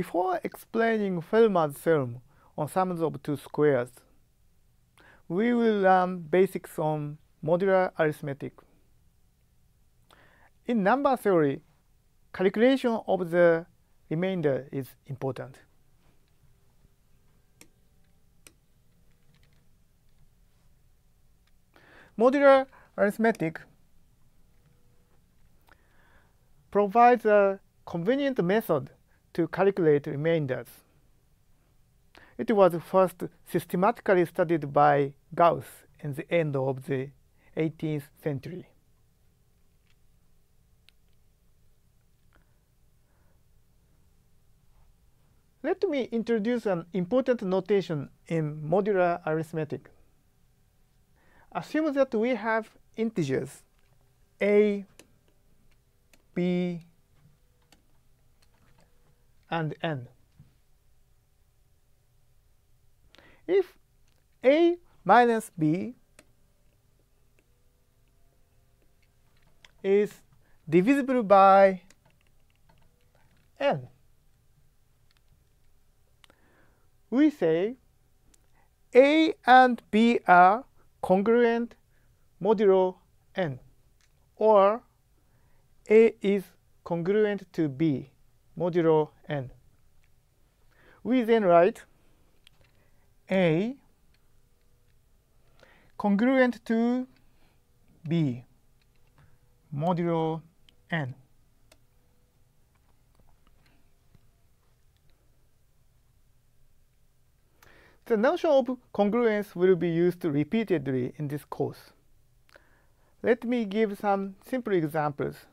Before explaining Fermat's theorem on sums of two squares, we will learn basics on modular arithmetic. In number theory, calculation of the remainder is important. Modular arithmetic provides a convenient method to calculate remainders. It was first systematically studied by Gauss in the end of the 18th century. Let me introduce an important notation in modular arithmetic. Assume that we have integers a, b, and n. If a minus b is divisible by n, we say a and b are congruent modulo n, or a is congruent to b modulo n. We then write a congruent to b modulo n. The notion of congruence will be used repeatedly in this course. Let me give some simple examples.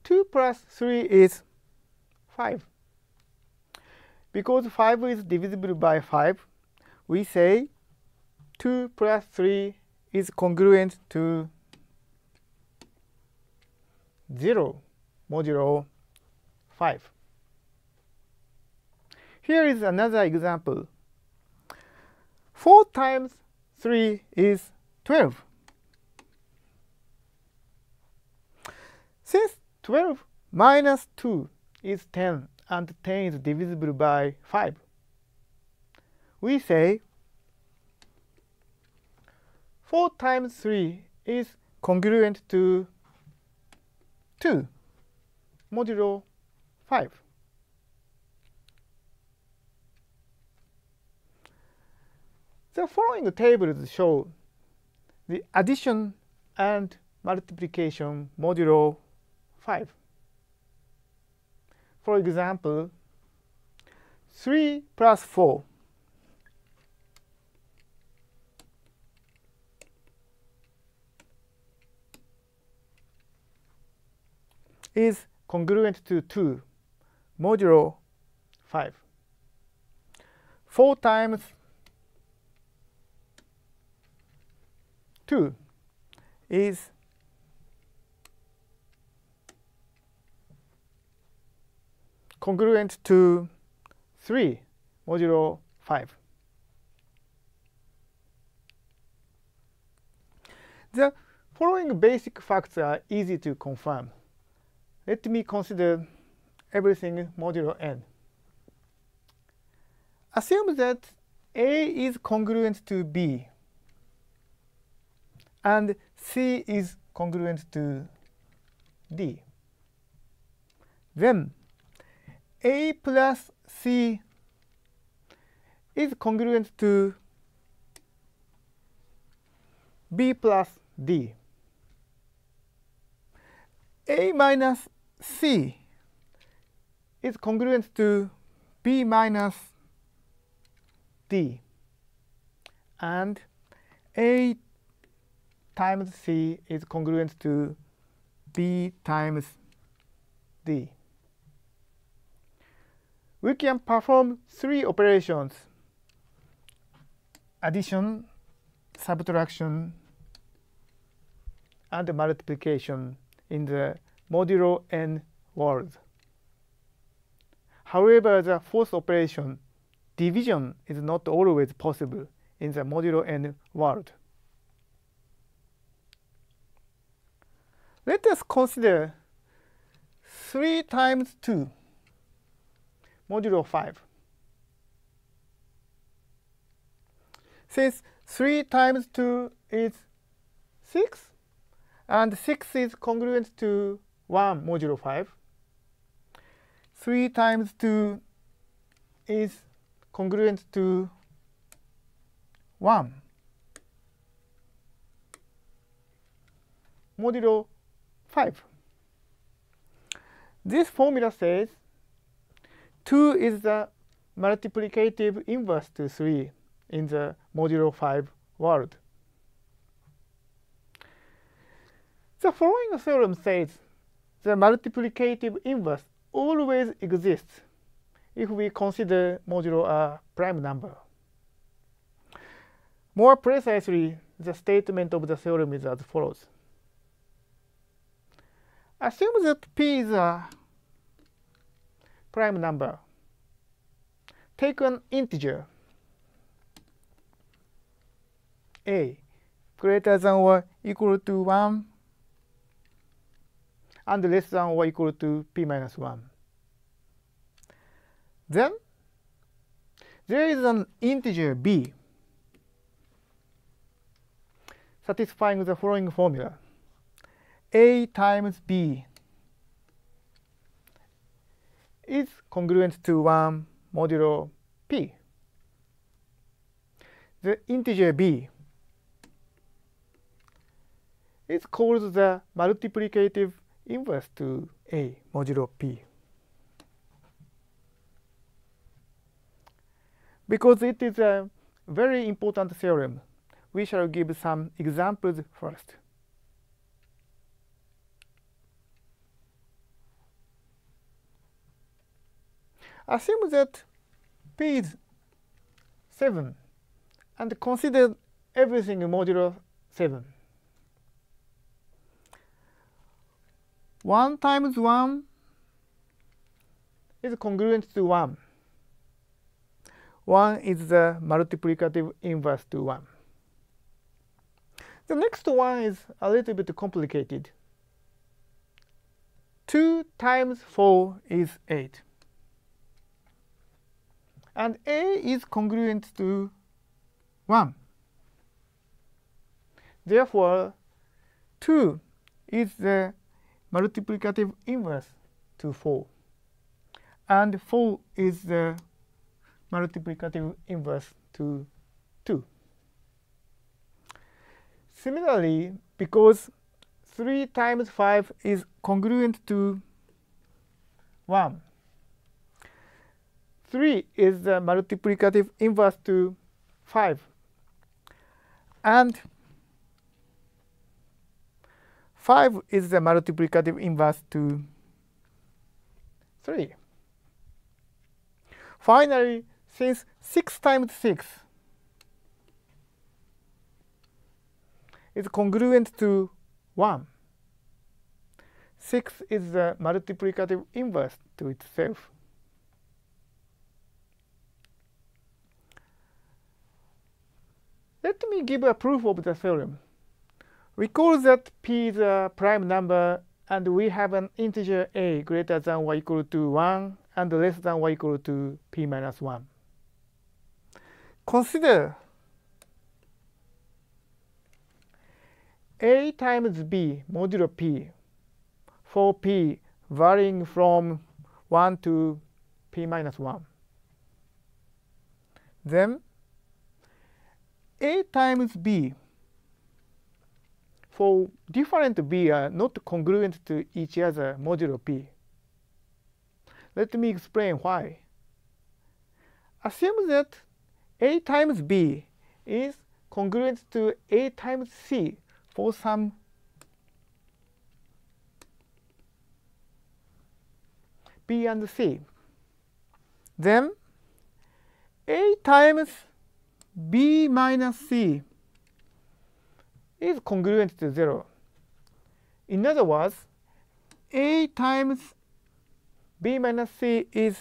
2 plus 3 is 5. Because 5 is divisible by 5, we say 2 plus 3 is congruent to 0 modulo 5. Here is another example. 4 times 3 is 12. Since 12 minus 2 is 10, and 10 is divisible by 5, we say 4 times 3 is congruent to 2 modulo 5. The following tables show the addition and multiplication modulo 5. For example, 3 plus 4 is congruent to 2 modulo 5. 4 times 2 is congruent to 3 modulo 5. The following basic facts are easy to confirm. Let me consider everything modulo n. Assume that a is congruent to b and c is congruent to d. Then a plus c is congruent to b plus d. A minus c is congruent to b minus d, and a times c is congruent to b times d. We can perform 3 operations: addition, subtraction, and multiplication in the modulo n world. However, the fourth operation, division, is not always possible in the modulo n world. Let us consider 3 times 2 modulo 5. Since 3 times 2 is 6, and 6 is congruent to 1 modulo 5, 3 times 2 is congruent to 1 modulo 5. This formula says 2 is the multiplicative inverse to 3 in the modulo 5 world. The following theorem says the multiplicative inverse always exists if we consider modulo a prime number. More precisely, the statement of the theorem is as follows. Assume that P is a prime number. Take an integer a greater than or equal to 1 and less than or equal to p minus 1. Then there is an integer b satisfying the following formula. A times b is congruent to 1 modulo p. The integer b is called the multiplicative inverse to a modulo p. Because it is a very important theorem, we shall give some examples first. Assume that p is 7 and consider everything modulo 7. 1 times 1 is congruent to 1. 1 is the multiplicative inverse to 1. The next one is a little bit complicated. 2 times 4 is 8. And a is congruent to 1. Therefore, 2 is the multiplicative inverse to 4. And 4 is the multiplicative inverse to 2. Similarly, because 3 times 5 is congruent to 1, 3 is the multiplicative inverse to 5. And 5 is the multiplicative inverse to 3. Finally, since 6 times 6 is congruent to 1, 6 is the multiplicative inverse to itself. Let me give a proof of the theorem. Recall that p is a prime number and we have an integer a greater than or equal to 1 and less than or equal to p minus 1. Consider a times b modulo p for p varying from 1 to p minus 1. Then a times b for different b are not congruent to each other modulo p. Let me explain why. Assume that a times b is congruent to a times c for some b and c. Then a times b minus c is congruent to 0. In other words, a times b minus c is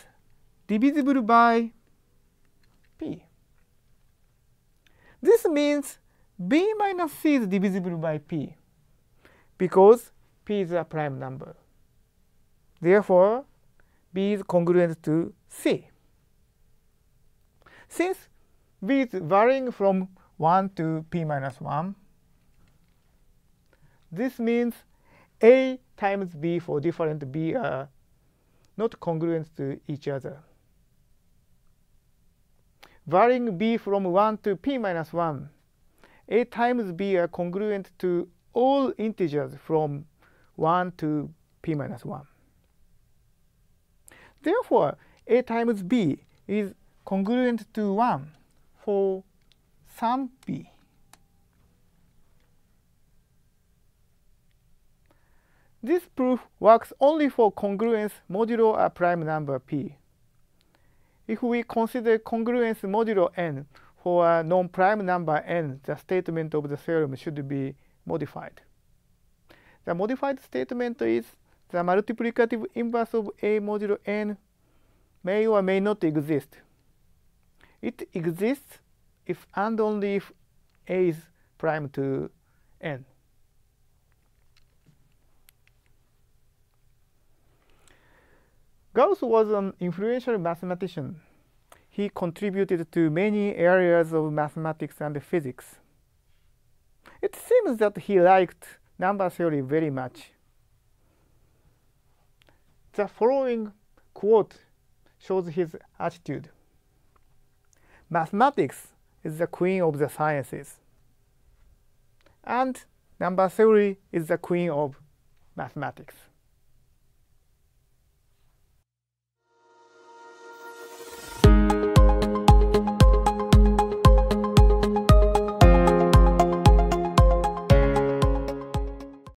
divisible by p. This means b minus c is divisible by p because p is a prime number. Therefore, B is congruent to C. Since B is varying from 1 to p minus 1, this means A times B for different B are not congruent to each other. Varying B from 1 to p minus 1, A times B are congruent to all integers from 1 to p minus 1. Therefore, A times B is congruent to 1 for some B. This proof works only for congruence modulo a prime number p. If we consider congruence modulo n for a non-prime number n, the statement of the theorem should be modified. The modified statement is the multiplicative inverse of A modulo n may or may not exist. It exists if and only if A is prime to n. Gauss was an influential mathematician. He contributed to many areas of mathematics and physics. It seems that he liked number theory very much. The following quote shows his attitude. Mathematics is the queen of the sciences, and number theory is the queen of mathematics.